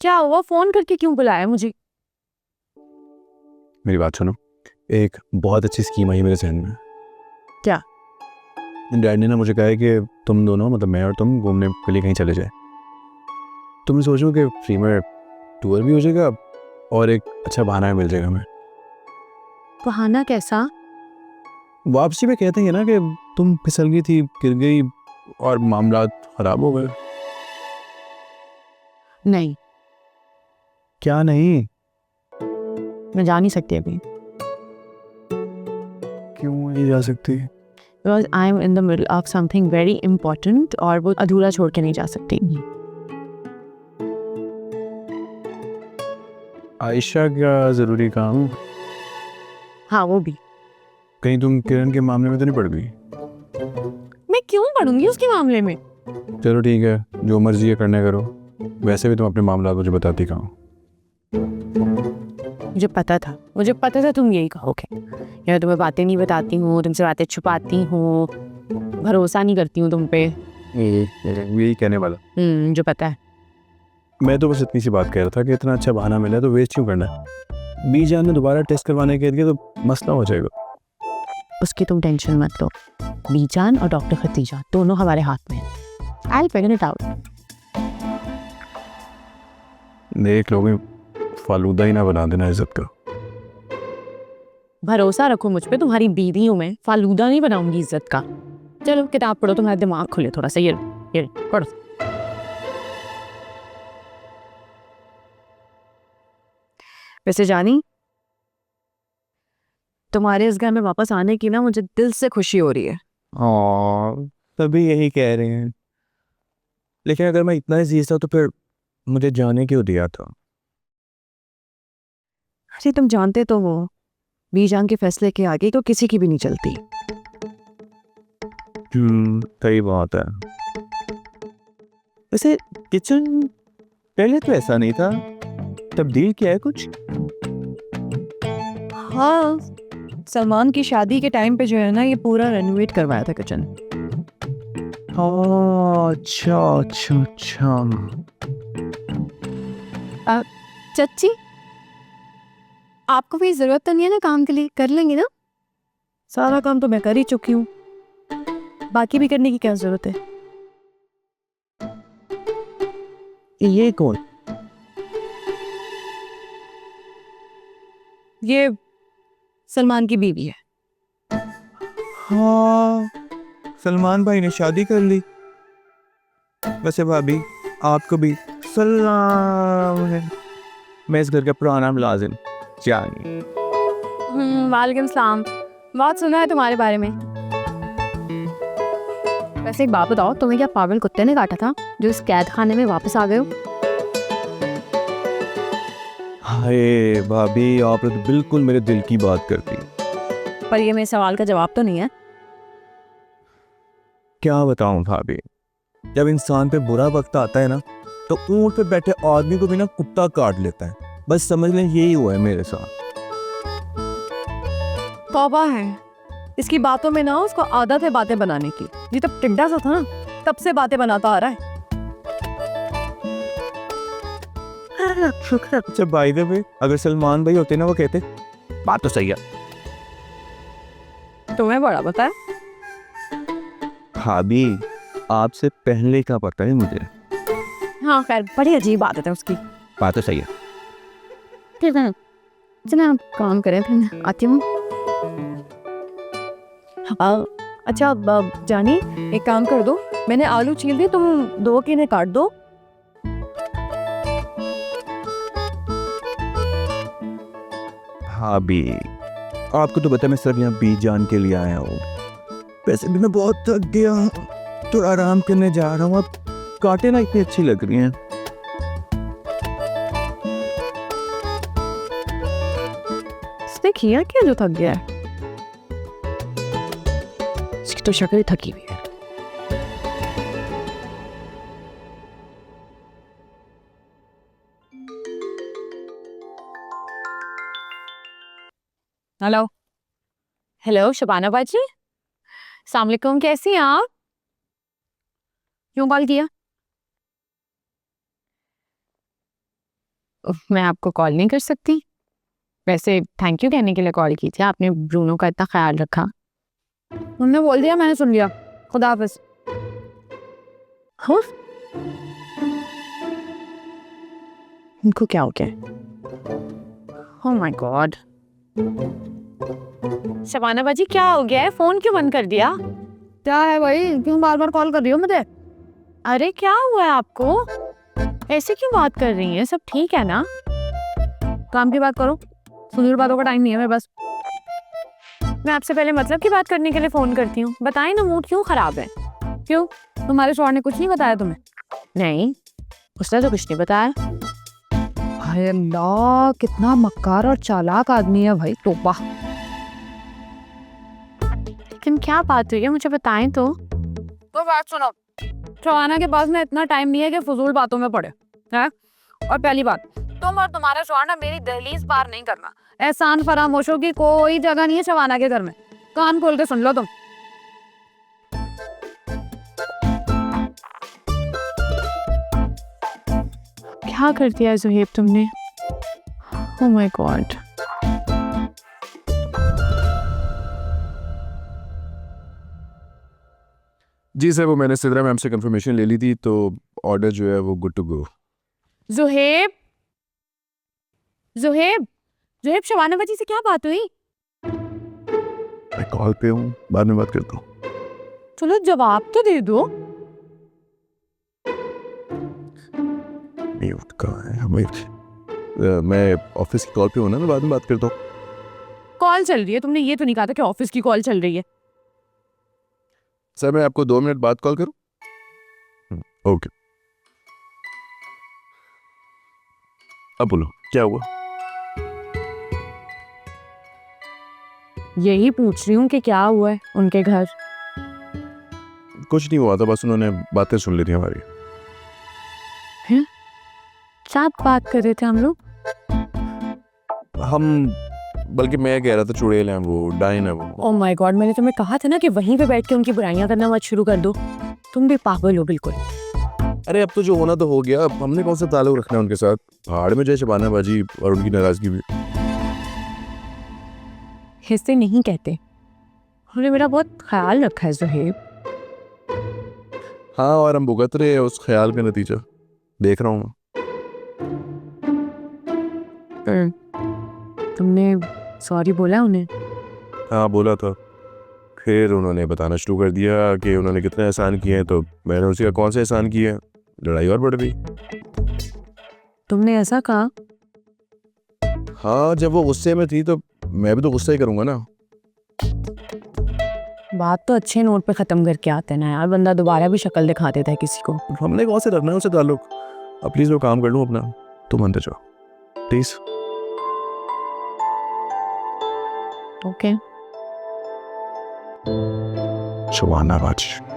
क्या हुआ? फोन करके क्यों बुलाया मुझे? मेरी बात सुनो। एक बहुत अच्छी स्कीम आई मेरे जहन में। क्या? डैड ने ना मुझे कहा है कि तुम दोनों, मतलब मैं और तुम, घूमने के लिए कहीं चले जाए। तो मैं सोचूं कि फ्री में टूर भी हो जाएगा और एक अच्छा बहाना भी मिल जाएगा हमें। बहाना कैसा? वापसी में कहते हैं ना कि तुम फिसल गई थी, गिर गई और मामला खराब हो गए। नहीं, क्या नहीं? मैं जा नहीं सकती अभी। क्यों नहीं जा सकती? Because I am in the middle of something very important और वो अधूरा छोड़ के नहीं जा सकती। आयशा का ज़रूरी काम? हाँ, वो भी। कहीं तुम किरण के मामले में तो नहीं पड़ गई? मैं क्यों पढ़ूंगी उसके मामले में? चलो ठीक है, जो मर्जी है करने करो। वैसे भी तुम अपने मामला मुझे बताती कहाँ हो। मुझे पता था तुम यही कहोगे। यार तुम्हें बातें नहीं बताती हूँ, तुमसे बातें छुपाती हूँ, भरोसा नहीं करती हूँ तुम पे। यही कहने वाला। जो पता है। मैं तो बस इतनी सी बात कह रहा था कि इतना अच्छा बहाना मिला है तो वेस्ट क्यों करना है। बीजान ने दोबारा टेस्ट करवाने के लिए तो मसला हो जाएगा। उसकी तुम टेंशन मत लो। बीजान और डॉक्टर खतीजा दोनों हमारे हाथ में हैं। I'll figure it out. देख लोगे, फालूदा ही ना बना देना इज्जत का। भरोसा रखो मुझ पे, तुम्हारी बीवी हूँ मैं, फालूदा नहीं बनाऊंगी इज्जत का। चलो किताब पढ़ो, तुम्हारा दिमाग खुले थोड़ा सा। ये पढ़ो। वैसे जानी, तुम्हारे इस घर में वापस आने की ना मुझे दिल से खुशी हो रही है। हाँ, तभी यही कह रहे हैं। लेकिन अगर मैं इतना ही चीज था तो फिर मुझे जाने क्यों दिया था? अरे तुम जानते तो हो, बीजान के फैसले के आगे तो किसी की भी नहीं चलती। सही बात है। वैसे किचन पहले तो ऐसा नहीं था, तब्दील किया है कुछ? हाँ, सलमान की शादी के टाइम पे जो है ना, ये पूरा रेनोवेट करवाया था किचन। अच्छा अच्छा अच्छा। चाची, आपको भी जरूरत तो नहीं है ना काम के लिए, कर लेंगे ना? सारा काम तो मैं कर ही चुकी हूँ, बाकी भी करने की क्या जरूरत है? ये कौन? ये सलमान की बीवी है। हाँ, सलमान भाई ने शादी कर ली। वैसे भाभी, आपको भी सलाम है। मैं इस घर का पुराना मुलाजिम जानी। वालेकुम सलाम। बहुत सुना है तुम्हारे बारे में। वैसे एक बात बताओ, तुम्हें क्या पागल कुत्ते ने काटा था जो इस कैद खाने में वापस आ गए हो? हाय भाभी, आप तो बिल्कुल मेरे दिल की बात करती। पर ये मेरे सवाल का जवाब तो नहीं है। क्या बताऊं भाभी, जब इंसान पे बुरा वक्त आता है ना, तो ऊंट पे बैठे आदमी को भी ना कुत्ता काट लेता है। बस समझ लें यही हुआ है मेरे साथ। तौबा है, इसकी बातों में ना उसको आदत है बातें बनाने की। ये तब टिड्डा सा था ना, तब से बातें बनाता आ रहा है। अच्छा भाई द वे, अगर सलमान भाई होते ना, वो कहते बात तो सही है। तुम्हें बड़ा पता है। भाभी, आपसे पहले का पता है मुझे। हाँ खैर, बड़ी अजीब आदत है उसकी। बात तो सही है। ठीक है, चलो आप काम करें, फिर मैं आती हूँ। अच्छा जानी, एक काम कर दो, मैंने आलू छील दिए, तुम दो के इन्हें काट दो। भाभी, आपको तो पता है मैं सर यहाँ बीज जान के लिए आया हूँ। वैसे भी मैं बहुत थक गया, तो आराम करने जा रहा हूँ। अब काटे ना इतनी अच्छी लग रही हैं। इसने किया क्या जो थक गया है? इसकी तो शक्ल ही थकी हुई है। हेलो। हेलो शबाना बाजी, अस्सलाम वालेकुम, कैसी हैं आप? क्यों कॉल किया? मैं आपको कॉल नहीं कर सकती? वैसे थैंक यू कहने के लिए कॉल की थी, आपने ब्रूनो का इतना ख्याल रखा। उन्होंने बोल दिया, मैंने सुन लिया। खुदा हाफिज। हाँ, इनको क्या हो गया? ओह माय गॉड, शबाना बाजी क्या हो गया है? फोन क्यों बंद कर दिया? क्या है भाई, क्यों बार बार कॉल कर रही हो मुझे? अरे क्या हुआ है आपको? ऐसे क्यों बात कर रही हैं? सब ठीक है ना? काम की बात करो, फजूल बातों का टाइम नहीं है मेरे पास। मैं आपसे पहले मतलब की बात करने के लिए फोन करती हूँ। बताएं ना, मूड क्यों खराब है? क्यों, तुम्हारे शौहर ने कुछ नहीं बताया तुम्हें? नहीं, उसने तो कुछ नहीं बताया। हाय अल्लाह, कितना मक्कार और चालाक आदमी है भाई, तौबा। लेकिन क्या बात हुई है, मुझे बताएं तो बात सुनो। शबाना के पास ना इतना टाइम नहीं है कि फजूल बातों में पड़े है। और पहली बात, तुम और तुम्हारा शौहर ना मेरी दहलीज पार नहीं करना। एहसान फरामोशों की कोई जगह नहीं है शबाना के घर में। कान खोल के सुन लो तुम। क्या कर दिया ज़ुहैब तुमने? Oh my God. जी सर, वो मैंने सिद्रा मैम से कंफर्मेशन ले ली थी, तो ऑर्डर जो है वो good to go. Zuhaib, Zuhaib, Zuhaib, Shabana बाजी से क्या बात हुई? मैं कॉल पे हूँ, बाद में बात करता हूँ। चलो जवाब तो दे दो। म्यूट कहाँ है हमें? मैं ऑफिस की कॉल पे हूँ ना, मैं बाद में बात करता हूँ। कॉल चल रही है, तुमने ये तो नहीं कहा था कि ऑफिस की कॉल चल रही है। सर मैं आपको 2 मिनट बाद कॉल करूँ? ओके। अब बोलो क्या हुआ? यही पूछ रही हूँ कि क्या हुआ है उनके घर। कुछ नहीं हुआ था, बस उन्होंने बातें सुन ली थी हमारी। साथ बात कर रहे थे हम लोग। बल्कि मैं कह रहा था चुड़ैल हैं वो, डाइन है वो। ओह माय गॉड, मैंने तुम्हें कहा था ना कि वहीं पे बैठ के उनकी बुराइयां करना मत शुरू कर दो। तुम भी पागल हो बिल्कुल। अरे अब तो जो होना तो हो गया, अब हमने कौन सा ताल्लुक रखना है उनके साथ? पहाड़ में जाए शबाना बाजी और उनकी नाराजगी भी। हिस्से नहीं कहते। उन्होंने मेरा बहुत ख्याल रखा है ज़ुहैब। हाँ, और हम भुगत रहे हैं उस ख्याल का नतीजा, देख रहा हूँ। तुमने सॉरी बोला उन्हें? हाँ बोला था, फिर उन्होंने बताना शुरू कर दिया कि उन्होंने कितने एहसान किए हैं, तो मैंने उसी का कौन से एहसान किए हैं, लड़ाई और बढ़ गई। तुमने ऐसा कहा? हाँ, जब वो गुस्से में थी तो मैं भी तो गुस्सा ही करूँगा ना। बात तो अच्छे नोट पे खत्म करके आते ना यार, बंदा दोबारा भी शक्ल दिखा देता है किसी को। हमने कौन से रखना है उससे ताल्लुक। अब प्लीज़ वो काम कर लूँ अपना, तुम अंदर जाओ प्लीज़। ओके। शबाना बाजी।